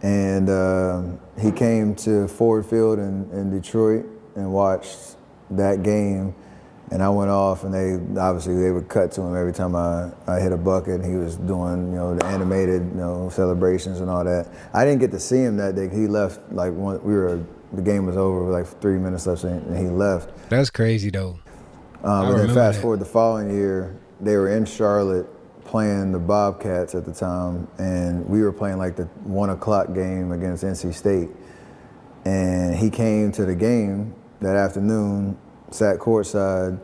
And he came to Ford Field in Detroit and watched that game. And I went off, and they would cut to him every time I hit a bucket. And he was doing, the animated, celebrations and all that. I didn't get to see him that day. He left like the game was over, like 3 minutes left, and he left. That's crazy though. And then fast forward the following year, they were in Charlotte playing the Bobcats at the time, and we were playing like the 1 o'clock game against NC State. And he came to the game that afternoon, sat courtside.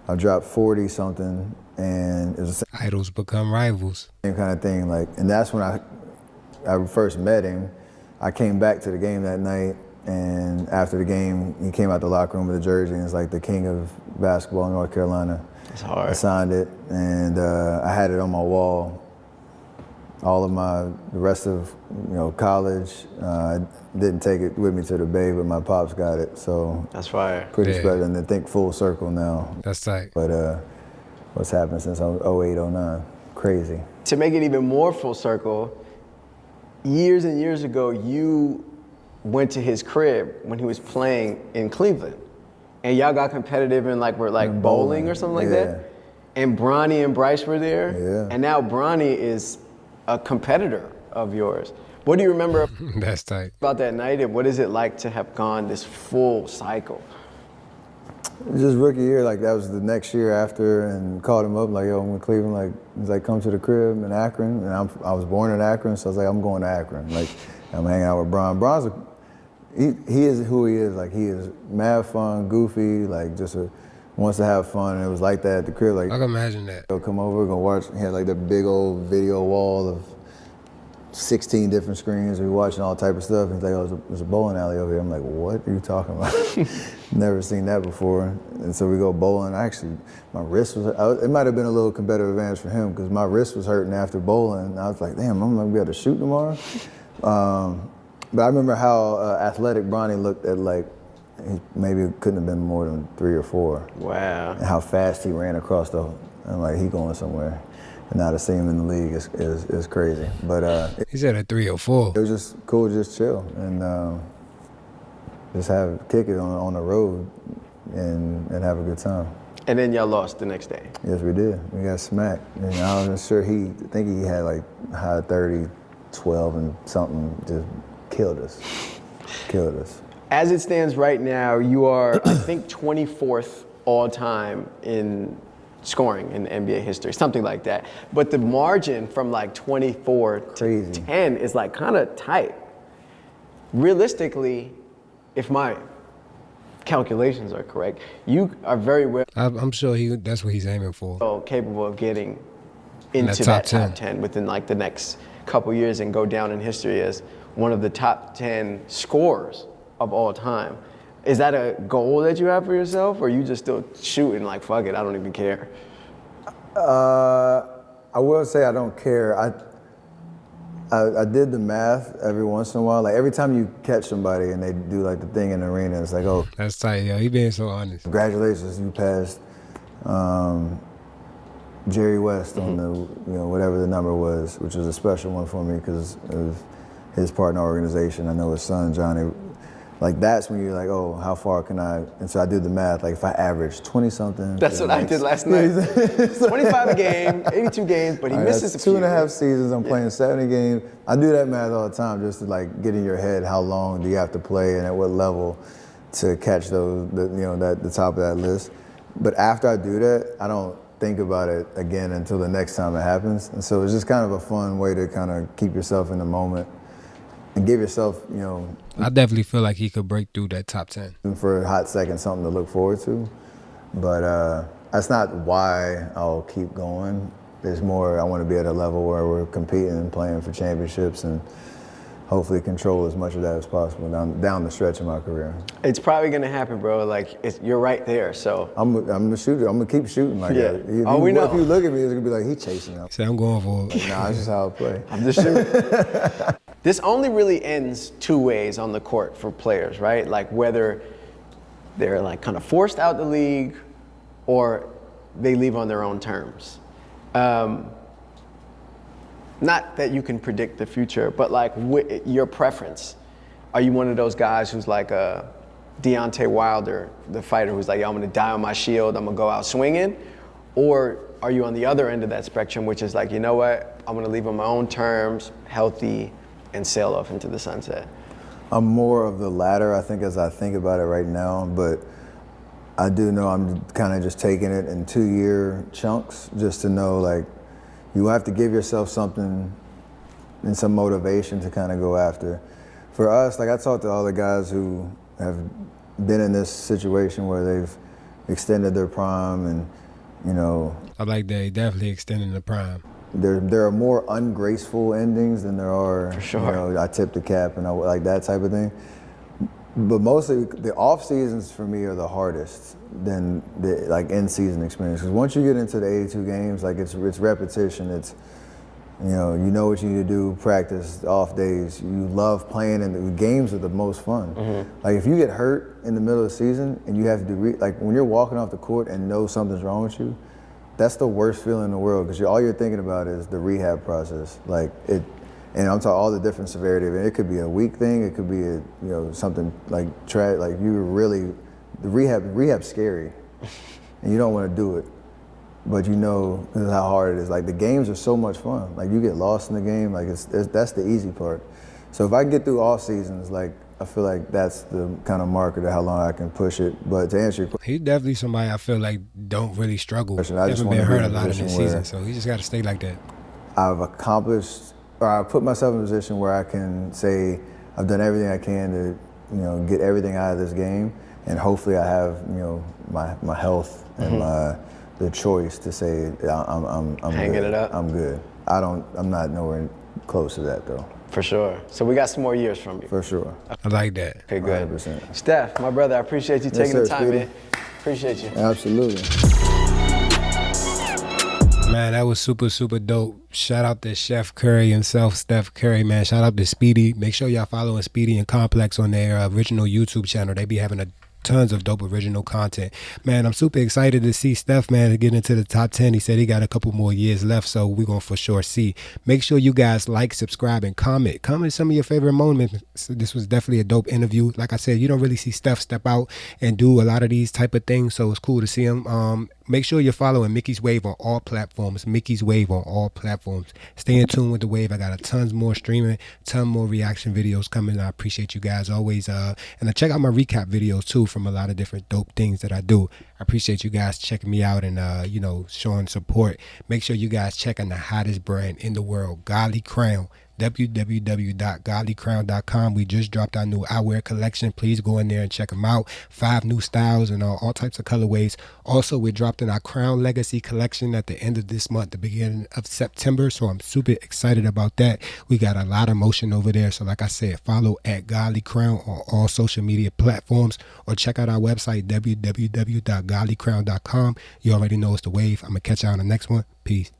I dropped 40 something, and it was the Idols become rivals. same kind of thing. And that's when I first met him. I came back to the game that night, and after the game, he came out the locker room with a jersey, and it's like the king of basketball in North Carolina. It's hard. I signed it, and I had it on my wall. All of the rest of college, I didn't take it with me to the Bay, but my pops got it, so That's fire. pretty Yeah. special. And to think full circle now. That's tight. But what's happened since 08, 09, crazy. To make it even more full circle, years and years ago, you went to his crib when he was playing in Cleveland, and y'all got competitive in bowling or something like Yeah. that. And Bronny and Bryce were there, Yeah. and now Bronny is a competitor of yours. What do you remember That's tight. about that night, and what is it like to have gone this full cycle? It was just rookie year, that was the next year after, and called him up, yo, I'm in Cleveland, he's like, come to the crib in Akron, and I was born in Akron, so I was like, I'm going to Akron. I'm hanging out with Bron. Bron's he is who he is, he is mad fun, goofy, wants to have fun, and it was like that at the crib, I can imagine that. he'll come over, we're gonna watch, he had the big old video wall of 16 different screens, we watching all type of stuff, and he's like, oh, there's a bowling alley over here. I'm like, what are you talking about? Never seen that before. And so we go bowling. Actually, my wrist was, it might have been a little competitive advantage for him, because my wrist was hurting after bowling. I was like, damn, I'm gonna be able to shoot tomorrow. But I remember how athletic Bronny looked at he maybe couldn't have been more than 3 or 4. Wow. And how fast he ran across I'm like, he going somewhere. And now to see him in the league is crazy. But He said a 3 or 4. it was just cool, just chill and just kick it on the road and have a good time. And then y'all lost the next day. Yes, we did. We got smacked. And I wasn't sure I think he had high 30, 12 and something, just killed us. Killed us. As it stands right now, you are, I think, 24th all time in scoring in NBA history, something like that. But the margin from 24 Crazy. to 10 is kind of tight. Realistically, if my calculations are correct, you are very well I'm sure that's what he's aiming for. capable of getting In into that that top top 10 within the next couple years and go down in history as one of the top 10 scorers of all time. Is that a goal that you have for yourself, or are you just still shooting fuck it, I don't even care? I will say I don't care. I did the math every once in a while. Every time you catch somebody and they do the thing in the arena, it's oh, That's tight, yo. He being so honest. congratulations, you passed Jerry West on the whatever the number was, which was a special one for me because it was his partner organization. I know his son Johnny. That's when you're oh, how far can I? And so I did the math. If I average 20 something. That's what I did last night. 25 a game, 82 games, but he misses a few. 2.5 seasons. I'm playing 70 games. I do that math all the time just to get in your head how long do you have to play and at what level to catch the top of that list. But after I do that, I don't think about it again until the next time it happens. And so it's just kind of a fun way to kind of keep yourself in the moment and give yourself, I definitely feel like he could break through that top 10. for a hot second, something to look forward to. But that's not why I'll keep going. There's more, I want to be at a level where we're competing and playing for championships and hopefully control as much of that as possible down the stretch of my career. It's probably gonna happen, bro. You're right there, so. I'm the shooter. I'm gonna keep shooting like Yeah. that. If We know. If you look at me, it's gonna be he chasing up. Say I'm going for it. Nah, it's just how I play. I'm just shooting. This only really ends two ways on the court for players, right? Whether they're kind of forced out the league or they leave on their own terms. Not that you can predict the future, but your preference. Are you one of those guys who's Deontay Wilder, the fighter who's like, yo, I'm gonna die on my shield, I'm gonna go out swinging? Or are you on the other end of that spectrum, which is like, you know what, I'm gonna leave on my own terms, healthy, and sail off into the sunset? I'm more of the latter, I think, as I think about it right now, but I do know I'm kind of just taking it in 2-year chunks, just to know, like, you have to give yourself something and some motivation to kind of go after. For us, like, I talk to all the guys who have been in this situation where they've extended their prime, and, you know, I like that. He definitely extending the prime. there are more ungraceful endings than there are, For sure. you know, I tip the cap and like that type of thing. But mostly the off seasons for me are the hardest than the like in season experience. Because once you get into the 82 games, like it's repetition. It's you know what you need to do. Practice, off days. You love playing, and the games are the most fun. Like if you get hurt in the middle of the season and you have to do like when you're walking off the court and know something's wrong with you, that's the worst feeling in the world because all you're thinking about is the rehab process. Like it. And I'm talking all the different severity of it. It could be a weak thing. It could be something like like you were really the rehab's scary, and you don't want to do it, but you know this is how hard it is. Like the games are so much fun. Like you get lost in the game. Like that's the easy part. So if I can get through all seasons, like I feel like that's the kind of marker to how long I can push it. But to answer your question, He's definitely somebody I feel like don't really struggle. I just Haven't wanna been be hurt in a a lot in this position season, where- so he just got to stay like that. I've accomplished, or I put myself in a position where I can say I've done everything I can to, get everything out of this game, and hopefully I have, my health and the choice to say I'm Hanging good. it up. I'm good. I'm not nowhere close to that though. For sure. So we got some more years from you. For sure. I like that. Okay, good. 100%. Steph, my brother, I appreciate you taking sir, the time, Speedy. man. Appreciate you. Absolutely. Man, that was super, super dope. Shout out to Chef Curry himself, Steph Curry, man. Shout out to Speedy. Make sure y'all following Speedy and Complex on their original YouTube channel. They be having tons of dope original content. Man, I'm super excited to see Steph, man, to get into the top 10. He said he got a couple more years left, so we're going to for sure see. Make sure you guys like, subscribe, and comment. Comment some of your favorite moments. This was definitely a dope interview. Like I said, you don't really see Steph step out and do a lot of these type of things, so it's cool to see him. Make sure you're following Mickeyswave on all platforms. Mickeyswave on all platforms. Stay in tune with the wave. I got a tons more streaming, ton more reaction videos coming. I appreciate you guys always. And I check out my recap videos too from a lot of different dope things that I do. I appreciate you guys checking me out and showing support. Make sure you guys check on the hottest brand in the world, Godly Crown. www.godlycrown.com. We just dropped our new eyewear collection. Please go in there and check them out. 5 new styles and all types of colorways. Also, we dropped in our Crown Legacy collection at the end of this month, the beginning of September. So I'm super excited about that. We got a lot of motion over there. So like I said, follow at Godly Crown on all social media platforms or check out our website, www.godlycrown.com. You already know it's the wave. I'm going to catch you on the next one. Peace.